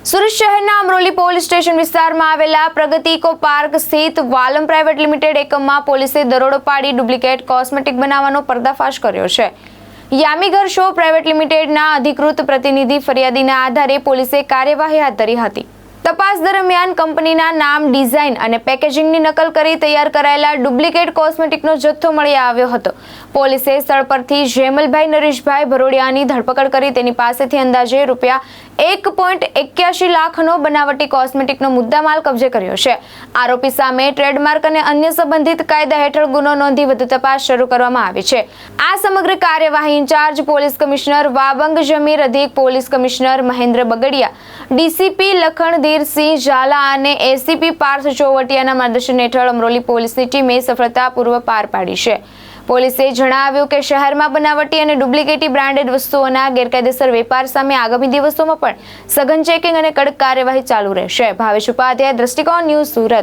સુરત શહેરના Amroli police station વિસ્તારમાં આવેલા પ્રગતિ ઇકો પાર્ક સ્થિત વાલમ પ્રાઇવેટ લિમિટેડ એકમમાં પોલીસે દરોડો પાડી ડુપ્લિકેટ કોસ્મેટિક બનાવવાનો પર્દાફાશ કર્યો છે। યામીગર શો પ્રાઇવેટ લિમિટેડના અધિકૃત પ્રતિનિધિ ફરિયાદીના આધારે પોલીસે કાર્યવાહી હાથ ધરી હતી। તપાસ દરમિયાન કંપનીના નામ, ડિઝાઇન અને પેકેજિંગની નકલ કરી તૈયાર કરાયેલા ડુપ્લિકેટ કોસ્મેટિકનો જથ્થો મળી આવ્યો હતો। પોલીસે સ્થળ પરથી જેમલભાઈ નરેશભાઈ ભરોડિયાની ધરપકડ કરી તેની પાસેથી અંદાજે ₹1.81 લાખનો બનાવટી કોસ્મેટિકનો મુદ્દામાલ કબજે કર્યો છે। આરોપી સામે ટ્રેડમાર્ક અને અન્ય સંબંધિત કાયદા હેઠળ ગુનો નોંધી વધુ તપાસ શરૂ કરવામાં આવી છે। આ સમગ્ર કાર્યવાહી incharge police commissioner Wabang Jamir, અધિક police commissioner Mahendra Bagadiya, DCP Lakhandhirsinh Jhala અને એસીપી પાર્થ ચોવટિયાના માર્ગદર્શન હેઠળ અમરોલી પોલીસની ટીમે સફળતાપૂર્વક પાર પાડી છે। પોલીસે જણાવ્યું કે શહેરમાં બનાવટી અને ડુપ્લિકેટી બ્રાન્ડેડ વસ્તુઓના ગેરકાયદેસર વેપાર સામે આગામી દિવસોમાં પણ સઘન ચેકિંગ અને કડક કાર્યવાહી ચાલુ રહેશે। ભાવેશ ઉપાધ્યાય, દ્રષ્ટિકોણ ન્યૂઝ, સુરત।